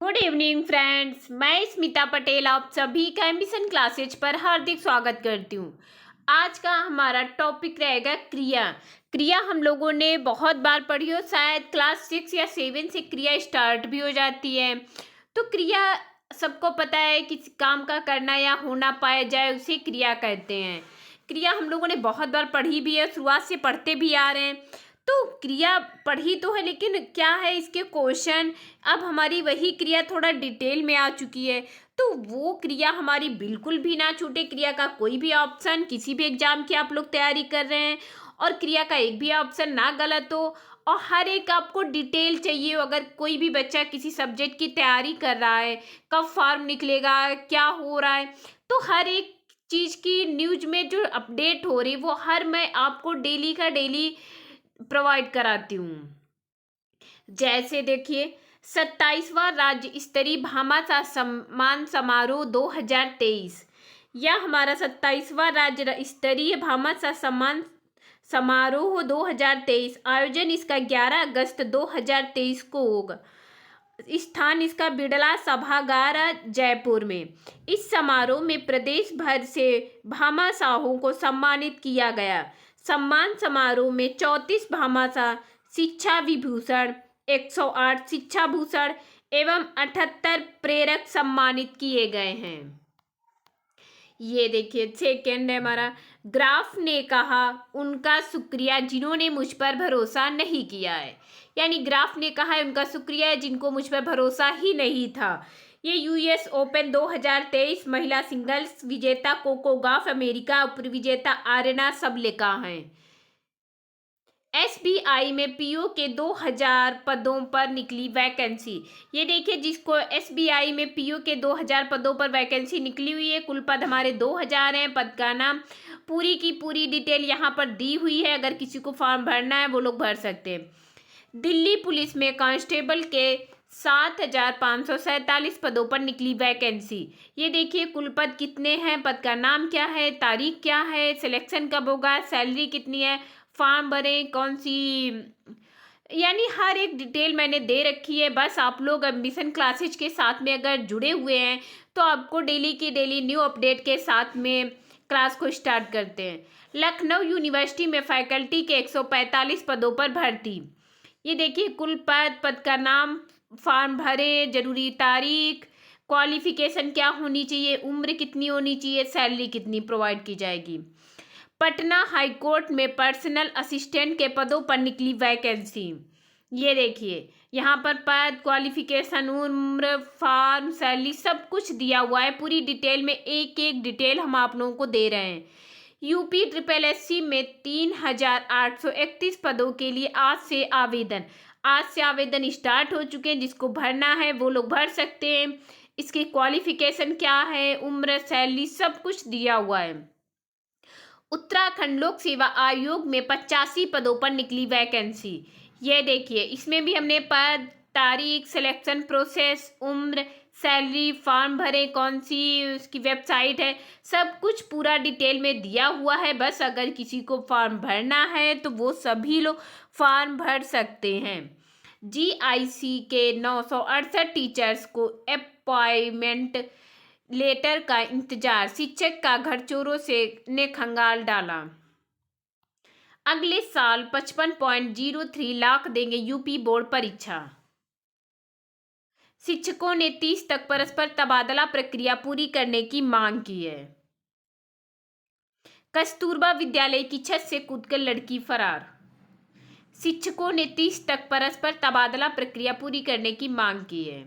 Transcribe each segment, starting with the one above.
Good evening friends, मैं स्मिता पटेल आप सभी का एम्बिशन क्लासेज पर हार्दिक स्वागत करती हूँ। आज का हमारा टॉपिक रहेगा क्रिया। क्रिया हम लोगों ने बहुत बार पढ़ी हो, शायद क्लास 6 या 7 से क्रिया स्टार्ट भी हो जाती है। तो क्रिया सबको पता है, किसी काम का करना या होना पाया जाए उसे क्रिया कहते हैं। क्रिया हम लोगों ने बहुत बार पढ़ी भी है, शुरुआत से पढ़ते भी आ रहे हैं। तो क्रिया पढ़ी तो है, लेकिन क्या है इसके क्वेश्चन। अब हमारी वही क्रिया थोड़ा डिटेल में आ चुकी है, तो वो क्रिया हमारी बिल्कुल भी ना छूटे। क्रिया का कोई भी ऑप्शन, किसी भी एग्जाम की आप लोग तैयारी कर रहे हैं और क्रिया का एक भी ऑप्शन ना गलत हो, और हर एक आपको डिटेल चाहिए हो। अगर कोई भी बच्चा किसी सब्जेक्ट की तैयारी कर रहा है, कब फॉर्म निकलेगा, क्या हो रहा है, तो हर एक चीज़ की न्यूज में जो अपडेट हो रही है वो हर मैं आपको डेली का डेली प्रोवाइड कराती हूँ। जैसे देखिए, 27वां राज्य स्तरीय भामाशाह सम्मान समारोह 2023, यह हमारा 27वां राज्य स्तरीय भामाशाह सम्मान समारोह 2023 आयोजन इसका 11 अगस्त 2023 को होगा। स्थान इसका बिड़ला सभागार जयपुर में। इस समारोह में प्रदेश भर से भामाशाहों को सम्मानित किया गया। सम्मान समारोह में 34 भामाशाह शिक्षा विभूषण, 108 शिक्षा भूषण एवं 78 प्रेरक सम्मानित किए गए हैं। ये देखिए, सेकेंड है हमारा, ग्राफ ने कहा उनका शुक्रिया जिन्होंने मुझ पर भरोसा नहीं किया है। यानी ग्राफ ने कहा है उनका शुक्रिया है जिनको मुझ पर भरोसा ही नहीं था। ये यूएस ओपन 2023 महिला सिंगल्स विजेता कोको गॉफ, अमेरिका उप विजेता आर्यना सबलेका हैं। एसबीआई में पीओ के 2000 पदों पर निकली वैकेंसी। ये देखिए, जिसको एसबीआई में पीओ के 2000 पदों पर वैकेंसी निकली हुई है, कुल पद हमारे 2000 हैं। पद का नाम, पूरी की पूरी डिटेल यहाँ पर दी हुई है, अगर किसी को फॉर्म भरना है वो लोग भर सकते हैं। दिल्ली पुलिस में कांस्टेबल के 7547 पदों पर निकली वैकेंसी। ये देखिए, कुल पद कितने हैं, पद का नाम क्या है, तारीख क्या है, सिलेक्शन कब होगा, सैलरी कितनी है, फॉर्म भरें कौन सी, यानी हर एक डिटेल मैंने दे रखी है। बस आप लोग एडमिशन क्लासेज के साथ में अगर जुड़े हुए हैं तो आपको डेली की डेली न्यू अपडेट के साथ में क्लास को स्टार्ट करते हैं। लखनऊ यूनिवर्सिटी में फैकल्टी के 145 पदों पर भर्ती। ये देखिए, कुल पद का नाम, फॉर्म भरे, जरूरी तारीख, क्वालिफिकेशन क्या होनी चाहिए, उम्र कितनी होनी चाहिए, सैलरी कितनी प्रोवाइड की जाएगी। पटना हाईकोर्ट में पर्सनल असिस्टेंट के पदों पर निकली वैकेंसी। ये देखिए, यहाँ पर पद, क्वालिफिकेशन, उम्र, फॉर्म, सैलरी सब कुछ दिया हुआ है। पूरी डिटेल में एक एक डिटेल हम आप लोगों को दे रहे हैं। यूपी ट्रिपल एससी में 3831 पदों के लिए आज से आवेदन स्टार्ट हो चुके हैं। जिसको भरना है वो लोग भर सकते हैं। इसकी क्वालिफिकेशन क्या है, उम्र, सैलरी सब कुछ दिया हुआ है। उत्तराखंड लोक सेवा आयोग में 85 पदों पर निकली वैकेंसी। ये देखिए, इसमें भी हमने पद, तारीख, सिलेक्शन प्रोसेस, उम्र, सैलरी, फॉर्म भरे, कौन सी उसकी वेबसाइट है, सब कुछ पूरा डिटेल में दिया हुआ है। बस अगर किसी को फॉर्म भरना है तो वो सभी लोग फॉर्म भर सकते हैं। जीआईसी के 968 टीचर्स को अपॉइंटमेंट लेटर का इंतजार, शिक्षक का घर चोरों से ने खंगाल डाला। अगले साल 55.03 लाख देंगे यूपी बोर्ड परीक्षा। शिक्षकों ने 30 तक परस्पर तबादला प्रक्रिया पूरी करने की मांग की है। कस्तूरबा विद्यालय की छत से कूदकर लड़की फरार। शिक्षकों ने 30 तक परस्पर तबादला प्रक्रिया पूरी करने की मांग की है।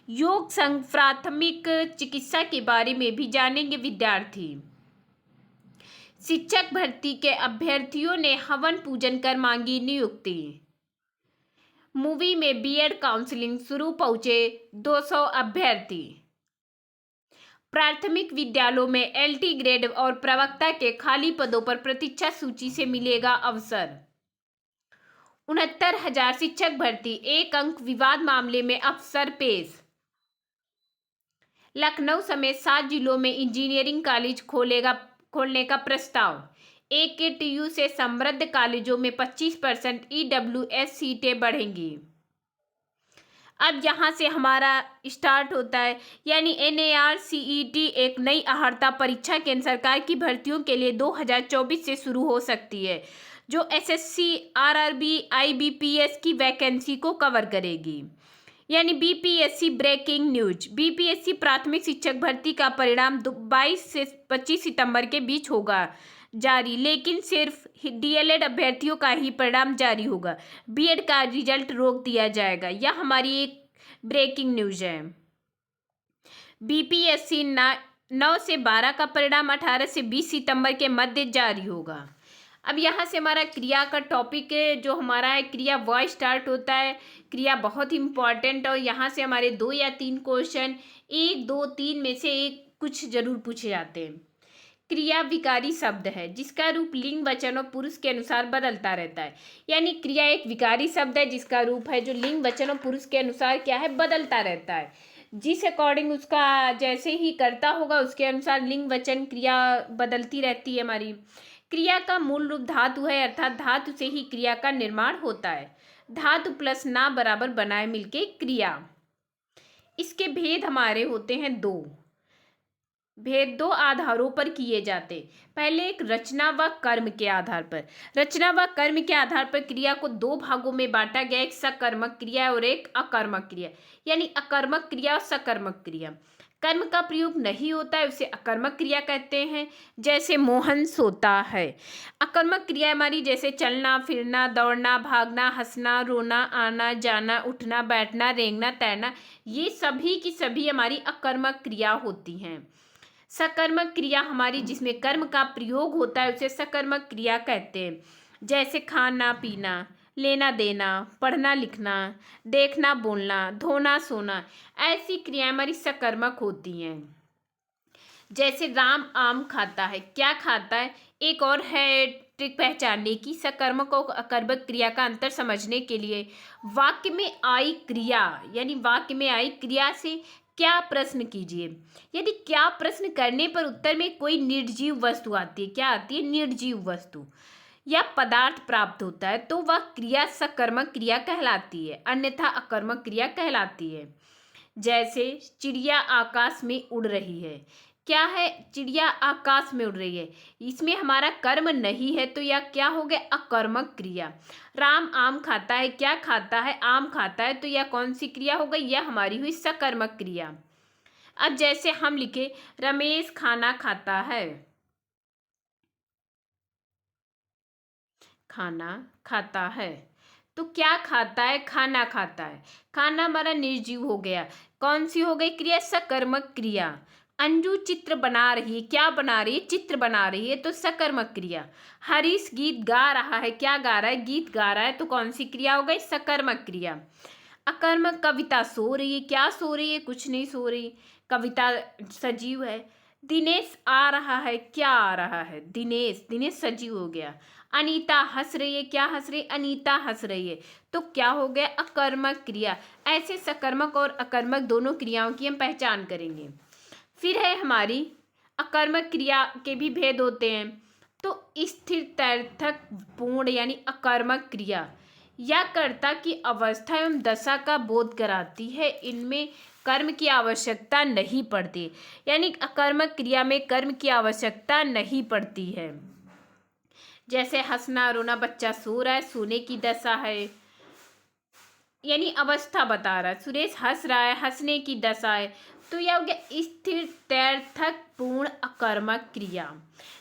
योग संघ प्राथमिक चिकित्सा के बारे में भी जानेंगे विद्यार्थी। शिक्षक भर्ती के अभ्यर्थियों ने हवन पूजन कर मांगी नियुक्ति। मूवी में बीएड काउंसलिंग शुरू, पहुंचे 200 अभ्यर्थी। प्राथमिक विद्यालयों में एलटी ग्रेड और प्रवक्ता के खाली पदों पर प्रतीक्षा सूची से मिलेगा अवसर। 69,000 शिक्षक भर्ती, एक अंक विवाद मामले में अफसर पेश। लखनऊ समेत 7 जिलों में इंजीनियरिंग कॉलेज खोलने का प्रस्ताव। एकेटीयू से समृद्ध कॉलेजों में 25% ईडब्ल्यूएस सीटें बढ़ेंगी। अब यहाँ से हमारा स्टार्ट होता है, यानी NARCET एक नई अहर्ता परीक्षा केंद्र सरकार की भर्तियों के लिए 2024 से शुरू हो सकती है, जो SSC, RRB, IBPS की वैकेंसी को कवर करेगी। यानी BPSC ब्रेकिंग न्यूज, BPSC प्राथमिक शिक्षक भर्ती का परिणाम 22 से 25 सितंबर के बीच होगा जारी, लेकिन सिर्फ DLED अभ्यर्थियों का ही परिणाम जारी होगा। BEd का रिजल्ट रोक दिया जाएगा। यह हमारी एक ब्रेकिंग न्यूज है। BPSC 9 से 12 का परिणाम 18 से 20 सितंबर के मध्य जारी होगा। अब यहाँ से हमारा क्रिया का टॉपिक जो हमारा है, क्रिया वह स्टार्ट होता है। क्रिया बहुत ही इंपॉर्टेंट, और यहाँ से हमारे 2 या 3 क्वेश्चन 1, 2, 3 में से एक कुछ जरूर पूछे जाते हैं। क्रिया विकारी शब्द है जिसका रूप लिंग, वचन और पुरुष के अनुसार बदलता रहता है। यानी क्रिया एक विकारी शब्द है जिसका रूप है जो लिंग, वचन और पुरुष के अनुसार क्या है, बदलता रहता है। जिस अकॉर्डिंग उसका जैसे ही करता होगा उसके अनुसार लिंग, वचन, क्रिया बदलती रहती है हमारी। क्रिया का मूल रूप धातु है, अर्थात धातु से ही क्रिया का निर्माण होता है। धातु प्लस ना बराबर बनाए मिलके क्रिया। इसके भेद हमारे होते हैं 2 भेद 2 आधारों पर किए जाते। पहले एक रचना व कर्म के आधार पर। रचना व कर्म के आधार पर क्रिया को 2 भागों में बांटा गया, एक सकर्मक क्रिया और एक अकर्मक क्रिया। यानी अकर्मक क्रिया और सकर्मक क्रिया। कर्म का प्रयोग नहीं होता है उसे अकर्मक क्रिया कहते हैं, जैसे मोहन सोता है। अकर्मक क्रिया हमारी जैसे चलना, फिरना, दौड़ना, भागना, हंसना, रोना, आना, जाना, उठना, बैठना, रेंगना, तैरना, ये सभी की सभी हमारी अकर्मक क्रिया होती हैं। सकर्मक क्रिया हमारी जिसमें कर्म का प्रयोग होता है उसे सकर्मक क्रिया कहते हैं, जैसे खाना पीना, लेना देना, पढ़ना लिखना, देखना बोलना, धोना सोना, ऐसी क्रियाएं हमारी सकर्मक होती हैं। जैसे राम आम खाता है, क्या खाता है, एक और है ट्रिक पहचानने की। सकर्मक और अकर्मक क्रिया का अंतर समझने के लिए वाक्य में आई क्रिया, यानी वाक्य में आई क्रिया से क्या प्रश्न कीजिए। यदि क्या प्रश्न करने पर उत्तर में कोई निर्जीव वस्तु आती है, क्या आती है, निर्जीव वस्तु या पदार्थ प्राप्त होता है, तो वह क्रिया सकर्मक क्रिया कहलाती है, अन्यथा अकर्मक क्रिया कहलाती है। जैसे चिड़िया आकाश में उड़ रही है, क्या है, चिड़िया आकाश में उड़ रही है, इसमें हमारा कर्म नहीं है तो यह क्या हो गया, अकर्मक क्रिया। राम आम खाता है, क्या खाता है, आम खाता है, तो यह कौन सी क्रिया हो गई, यह हमारी हुई सकर्मक क्रिया। अब जैसे हम लिखे रमेश खाना खाता है, खाना खाता है, तो क्या खाता है, खाना खाता है। खाना हमारा निर्जीव हो गया, कौन सी हो गई क्रिया, सकर्मक क्रिया। अंजू चित्र बना रही है, क्या बना रही है, चित्र बना रही है, तो सकर्मक क्रिया। हरीश गीत गा रहा है, क्या गा रहा है, गीत गा रहा है, तो कौन सी क्रिया हो गई, सकर्मक क्रिया। अकर्मक कविता सो रही है, क्या सो रही है, कुछ नहीं सो रही, कविता सजीव है। दिनेश आ रहा है, क्या आ रहा है, दिनेश, दिनेश सजीव हो गया। अनीता हंस रही है, क्या हंस रही है, अनीता हंस रही है, तो क्या हो गया, अकर्मक क्रिया। ऐसे सकर्मक और अकर्मक दोनों क्रियाओं की हम पहचान करेंगे। फिर है हमारी अकर्मक क्रिया के भी भेद होते हैं। तो स्थित्यर्थक पूर्ण यानी अकर्मक क्रिया या कर्ता की अवस्था एवं दशा का बोध कराती है, इनमें कर्म की आवश्यकता नहीं पड़ती, यानी अकर्मक क्रिया में कर्म की आवश्यकता नहीं पड़ती है। जैसे हंसना, रोना, बच्चा सो रहा है, सोने की दशा है, यानी अवस्था बता रहा है। सुरेश हंस रहा है, हंसने की दशा है, तो यह हो गया स्थित्यर्थक पूर्ण अकर्मक क्रिया,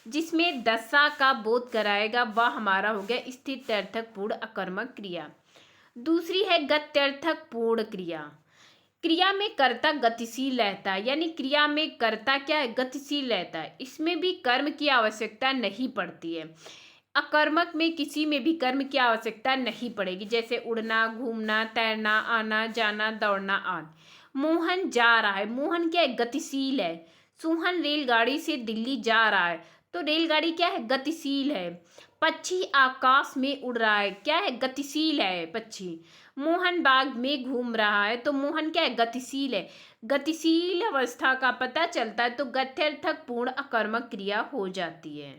जिसमें दशा का बोध कराएगा, वह हमारा हो गया स्थित्यर्थक पूर्ण अकर्मक क्रिया। दूसरी है गत्यर्थक पूर्ण क्रिया। क्रिया में कर्ता गतिशील रहता है, यानी क्रिया में कर्ता क्या है, गतिशील रहता है, इसमें भी कर्म की आवश्यकता नहीं पड़ती है। अकर्मक में किसी में भी कर्म की आवश्यकता नहीं पड़ेगी, जैसे उड़ना, घूमना, तैरना, आना जाना, दौड़ना आदि। मोहन जा रहा है, मोहन क्या है, गतिशील है। सुहन रेलगाड़ी से दिल्ली जा रहा है, तो रेलगाड़ी क्या है, गतिशील है। पक्षी आकाश में उड़ रहा है, क्या है, गतिशील है पक्षी। मोहन बाग में घूम रहा है, तो मोहन क्या है, गतिशील है। गतिशील अवस्था का पता चलता है तो गत्यर्थक पूर्ण अकर्मक क्रिया हो जाती है।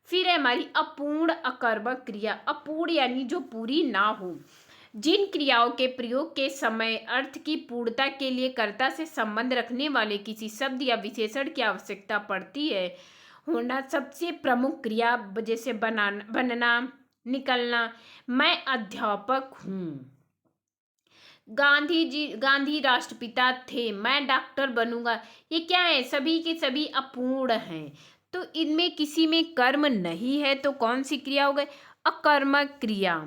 फिर है हमारी अपूर्ण अकर्मक क्रिया। अपूर्ण यानी जो पूरी ना हो, जिन क्रियाओं के प्रयोग के समय अर्थ की पूर्णता के लिए कर्ता से संबंध रखने वाले किसी शब्द या विशेषण की आवश्यकता पड़ती है होना सबसे प्रमुख क्रिया, जैसे बनना, निकलना। मैं अध्यापक हूँ। गांधी राष्ट्रपिता थे। मैं डॉक्टर बनूंगा। ये क्या है? सभी के सभी अपूर्ण हैं, तो इनमें किसी में कर्म नहीं है, तो कौन सी क्रिया हो गई? अकर्मक क्रिया।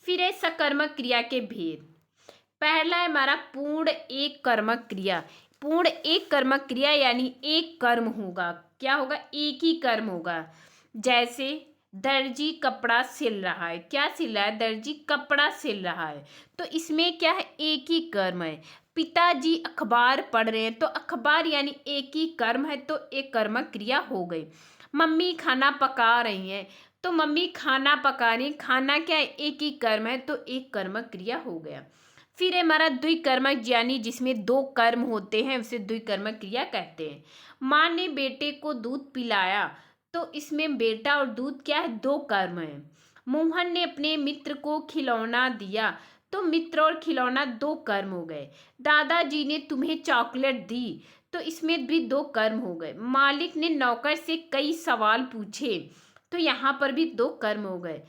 फिर है सकर्मक क्रिया के भेद। पहला है हमारा पूर्ण एक कर्मक क्रिया। पूर्ण एक कर्मक क्रिया यानी एक कर्म होगा। क्या होगा? एक ही कर्म होगा। जैसे दर्जी कपड़ा सिल रहा है। क्या सिल रहा है? दर्जी कपड़ा सिल रहा है। तो इसमें क्या है? एक ही कर्म है। पिताजी अखबार पढ़ रहे हैं, तो अखबार यानी एक ही कर्म है, तो एक कर्मक क्रिया हो गई। मम्मी खाना पका रही हैं, तो मम्मी खाना पका रही, खाना क्या है? एक ही कर्म है, तो एक कर्मक क्रिया हो गया। फिर है हमारा द्विकर्मक, यानी जिसमें दो कर्म होते हैं उसे द्विकर्मक क्रिया कहते हैं। माँ ने बेटे को दूध पिलाया, तो इसमें बेटा और दूध क्या है? दो कर्म है। मोहन ने अपने मित्र को खिलौना दिया, तो मित्र और खिलौना दो कर्म हो गए। दादाजी ने तुम्हें चॉकलेट दी, तो इसमें भी दो कर्म हो गए। मालिक ने नौकर से कई सवाल पूछे, तो यहाँ पर भी दो कर्म हो गए।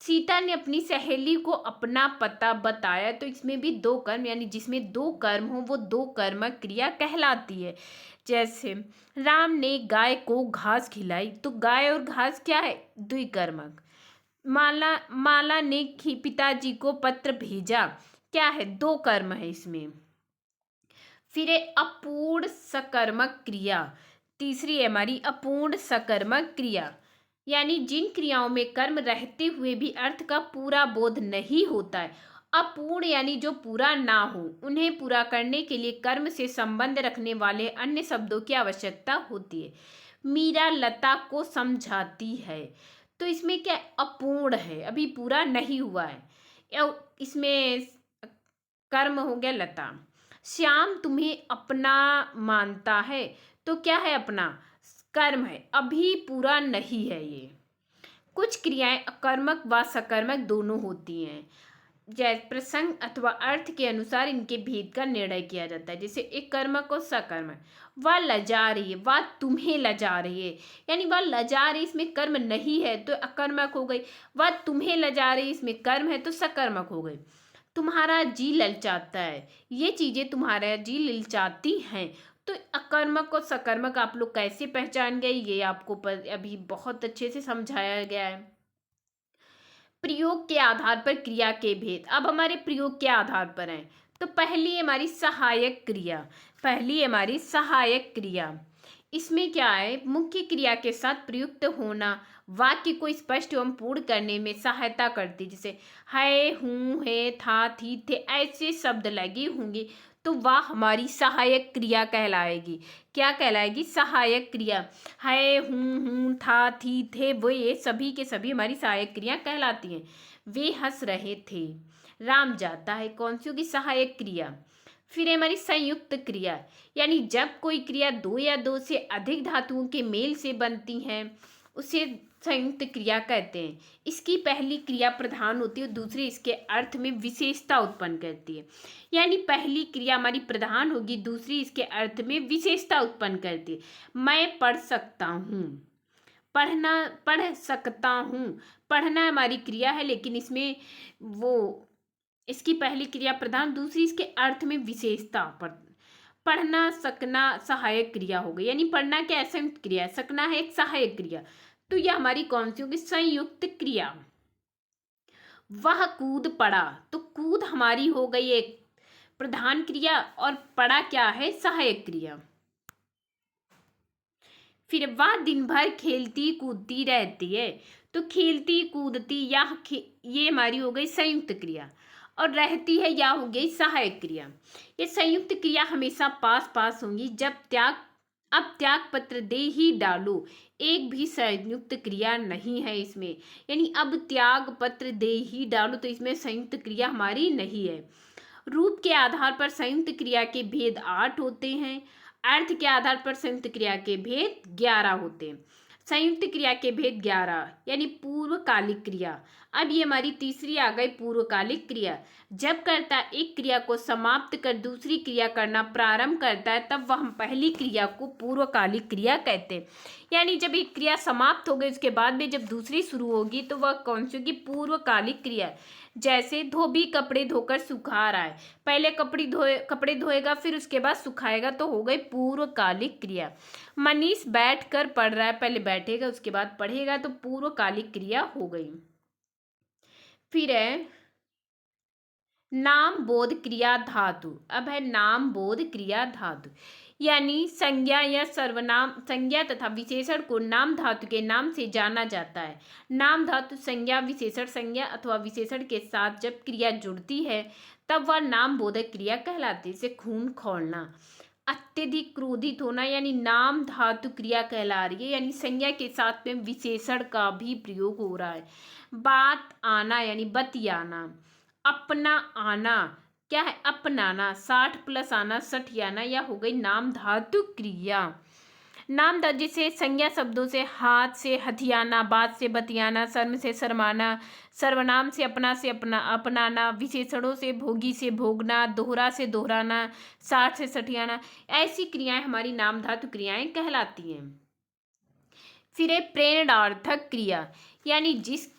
सीता ने अपनी सहेली को अपना पता बताया, तो इसमें भी दो कर्म, यानी जिसमें दो कर्म हो वो दो कर्मक क्रिया कहलाती है। जैसे राम ने गाय को घास खिलाई, तो गाय और घास क्या है? द्विकर्मक। माला माला ने पिताजी को पत्र भेजा, क्या है? दो कर्म है इसमें। फिर है अपूर्ण सकर्मक क्रिया। तीसरी है हमारी अपूर्ण सकर्मक क्रिया, यानी जिन क्रियाओं में कर्म रहते हुए भी अर्थ का पूरा बोध नहीं होता है। अपूर्ण यानी जो पूरा ना हो, उन्हें पूरा करने के लिए कर्म से संबंध रखने वाले अन्य शब्दों की आवश्यकता होती है। मीरा लता को समझाती है, तो इसमें क्या अपूर्ण है, अभी पूरा नहीं हुआ है। इसमें कर्म हो गया लता। श्याम तुम्हें अपना मानता है, तो क्या है? अपना कर्म है, अभी पूरा नहीं है ये। कुछ क्रियाएं अकर्मक व सकर्मक दोनों होती हैं। जैसे प्रसंग अथवा अर्थ के अनुसार इनके भेद का निर्णय किया जाता है। जैसे एक कर्मक और सकर्मक। वह लजा रही है, वह तुम्हें लजा रही है, यानी वह लजा रही, इसमें कर्म नहीं है तो अकर्मक हो गई। वह तुम्हें लजा रही, इसमें कर्म है तो सकर्मक हो गई। तुम्हारा जी ललचाता है, ये चीजें तुम्हारा जी ललचाती हैं, तो अकर्मक और सकर्मक आप लोग कैसे पहचान गए? ये आपको अभी बहुत अच्छे से समझाया गया है। प्रयोग के आधार पर क्रिया के भेद। अब हमारे प्रयोग के आधार पर हैं, तो पहली हमारी सहायक क्रिया। पहली हमारी सहायक क्रिया, इसमें क्या है? मुख्य क्रिया के साथ प्रयुक्त होना वाक्य को स्पष्ट एवं पूर्ण करने में सहायता करती। जैसे है, हूँ, है, था, थी, थे, ऐसे शब्द लगे होंगे तो वह हमारी सहायक क्रिया कहलाएगी। क्या कहलाएगी? सहायक क्रिया। है, हूँ, था, थी, थे, वो ये सभी के सभी हमारी सहायक क्रिया कहलाती हैं। वे हंस रहे थे, राम जाता है, कौन सी होगी? सहायक क्रिया। फिर है हमारी संयुक्त क्रिया, यानी जब कोई क्रिया दो या दो से अधिक धातुओं के मेल से बनती है उसे संयुक्त क्रिया कहते हैं। इसकी पहली क्रिया प्रधान होती है, दूसरी इसके अर्थ में विशेषता उत्पन्न करती है। यानी पहली क्रिया हमारी प्रधान होगी, दूसरी इसके अर्थ में विशेषता उत्पन्न करती है। मैं पढ़ सकता हूँ, पढ़ना, पढ़ सकता हूँ, पढ़ना हमारी क्रिया है, लेकिन इसमें वो इसकी पहली क्रिया प्रधान, दूसरी इसके अर्थ में विशेषता। पढ़ना सकना सहायक क्रिया हो गई, यानी पढ़ना क्या है? संयुक्त क्रिया, सकना है एक सहायक क्रिया, तो यह हमारी कौन सी होगी? संयुक्त क्रिया। वह कूद पड़ा, तो कूद हमारी हो गई एक प्रधान क्रिया और पड़ा क्या है? सहायक क्रिया। फिर वह दिन भर खेलती कूदती रहती है, तो खेलती कूदती या ये हमारी हो गई संयुक्त क्रिया, और रहती है या हो गई सहायक क्रिया। ये संयुक्त क्रिया हमेशा पास पास होंगी। अब त्याग पत्र दे ही डालो, एक भी संयुक्त क्रिया नहीं है इसमें, यानी अब त्याग पत्र दे ही डालो, तो इसमें संयुक्त क्रिया हमारी नहीं है। रूप के आधार पर संयुक्त क्रिया के भेद 8 होते हैं। अर्थ के आधार पर संयुक्त क्रिया के भेद 11 होते हैं। संयुक्त क्रिया के भेद 11 यानी पूर्वकालिक क्रिया। अब ये हमारी तीसरी आ गई पूर्वकालिक क्रिया। जब कर्ता एक क्रिया को समाप्त कर दूसरी क्रिया करना प्रारंभ करता है तब वह हम पहली क्रिया को पूर्वकालिक क्रिया कहते हैं। यानी जब एक क्रिया समाप्त हो गई उसके बाद में जब दूसरी शुरू होगी तो वह कौन सी होगी? पूर्वकालिक क्रिया। जैसे धोबी कपड़े धोकर सुखा रहा है, पहले कपड़े धोएगा फिर उसके बाद सुखाएगा, तो हो गई पूर्वकालिक क्रिया। मनीष बैठ कर पढ़ रहा है, पहले बैठेगा उसके बाद पढ़ेगा, तो पूर्वकालिक क्रिया हो गई। फिर है नाम बोध क्रिया धातु। अब है नाम बोध क्रिया धातु, यानी संज्ञा या सर्वनाम, संज्ञा तथा विशेषण को नाम धातु के नाम से जाना जाता है। नाम धातु संज्ञा विशेषण, संज्ञा अथवा विशेषण के साथ जब क्रिया जुड़ती है तब वह नाम बोधक क्रिया कहलाती है। जैसे खून खौलना, अत्यधिक क्रोधित होना, यानी नाम धातु क्रिया कहला रही है, यानी संज्ञा के साथ में विशेषण का भी प्रयोग हो रहा है। बात आना यानी बतियाना, अपना आना क्या है? अपनाना, 60 प्लस आना, सठियाना, या हो गई नाम धातु क्रिया। नाम धातु जैसे संज्ञा शब्दों से हाथ से हथियाना, बात से बतियाना, शर्म से शर्माना, सर्वनाम से अपनाना, विशेषणों से भोगी से भोगना, दोहरा से दोहराना, 60 से सठियाना, ऐसी क्रियाएं हमारी नाम धातु क्रियाएं कहलाती हैं। फिर है प्रेरणार्थक क्रिया, यानी जिस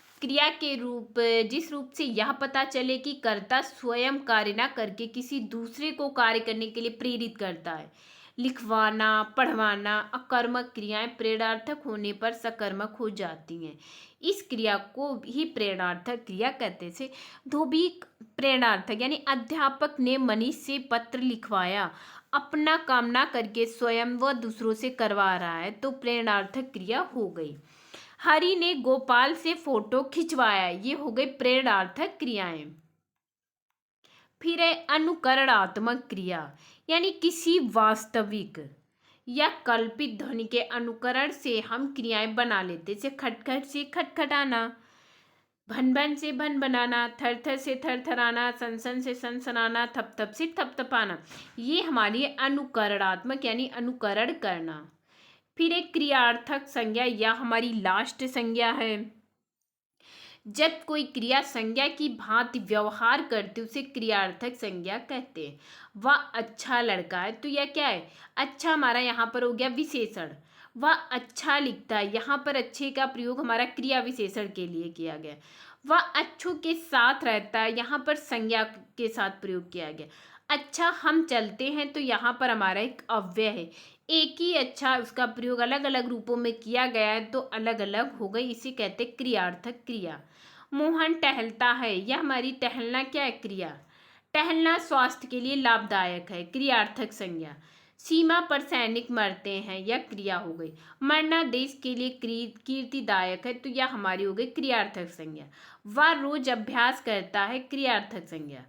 रूप से यह पता चले कि कर्ता स्वयं कार्य न करके किसी दूसरे को कार्य करने के लिए प्रेरित करता है। लिखवाना, पढ़वाना, अकर्मक क्रियाएं प्रेरणार्थक होने पर सकर्मक हो जाती हैं। इस क्रिया को ही प्रेरणार्थक क्रिया कहते हैं। धोबी प्रेरणार्थक, यानी अध्यापक ने मनीष से पत्र लिखवाया, अपना काम ना करके स्वयं व दूसरों से करवा रहा है, तो प्रेरणार्थक क्रिया हो गई। हरि ने गोपाल से फोटो खिंचवाया, ये हो गई प्रेरणार्थक क्रियाएं। फिर है अनुकरणात्मक क्रिया, यानी किसी वास्तविक या कल्पित ध्वनि के अनुकरण से हम क्रियाएं बना लेते। जैसे खटखट से खटखटाना, भन भन से भन बनाना, थर थर से थर थराना, सनसन से सनसनाना, थप थप से थपथपाना, ये हमारी अनुकरणात्मक यानी अनुकरण करना। फिर एक क्रियार्थक संज्ञा, या हमारी लास्ट संज्ञा है। जब कोई क्रिया संज्ञा की भांति व्यवहार करते उसे क्रियार्थक संज्ञा कहते हैं। वह अच्छा लड़का है, तो यह क्या है? अच्छा हमारा यहाँ पर हो गया विशेषण। वह अच्छा लिखता है, यहाँ पर अच्छे का प्रयोग हमारा क्रिया विशेषण के लिए किया गया। वह अच्छों के साथ रहता है, यहाँ पर संज्ञा के साथ प्रयोग किया गया। अच्छा हम चलते हैं, तो यहाँ पर हमारा एक अव्यय है। एक ही अच्छा, उसका प्रयोग अलग अलग रूपों में किया गया है, तो अलग अलग हो गई, इसे कहते हैं क्रियार्थक क्रिया। मोहन टहलता है, यह हमारी टहलना क्या है? क्रिया। टहलना स्वास्थ्य के लिए लाभदायक है, क्रियार्थक संज्ञा। सीमा पर सैनिक मरते हैं, यह क्रिया हो गई। मरना देश के लिए कीर्तिदायक है, तो यह हमारी हो गई क्रियार्थक संज्ञा। वह रोज अभ्यास करता है, क्रियार्थक संज्ञा।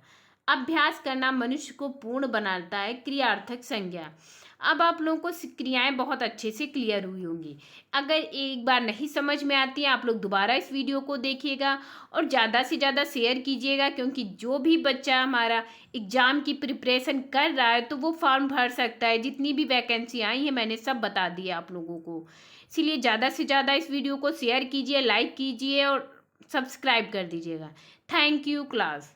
अभ्यास करना मनुष्य को पूर्ण बनाता है, क्रियार्थक संज्ञा। अब आप लोगों को क्रियाएं बहुत अच्छे से क्लियर हुई होंगी। अगर एक बार नहीं समझ में आती है, आप लोग दोबारा इस वीडियो को देखिएगा और ज़्यादा से ज़्यादा शेयर कीजिएगा, क्योंकि जो भी बच्चा हमारा एग्ज़ाम की प्रिपरेशन कर रहा है तो वो फॉर्म भर सकता है। जितनी भी वैकेंसी आई है मैंने सब बता दिया आप लोगों को, इसीलिए ज़्यादा से ज़्यादा इस वीडियो को शेयर कीजिए, लाइक कीजिए और सब्सक्राइब कर दीजिएगा। Thank you class.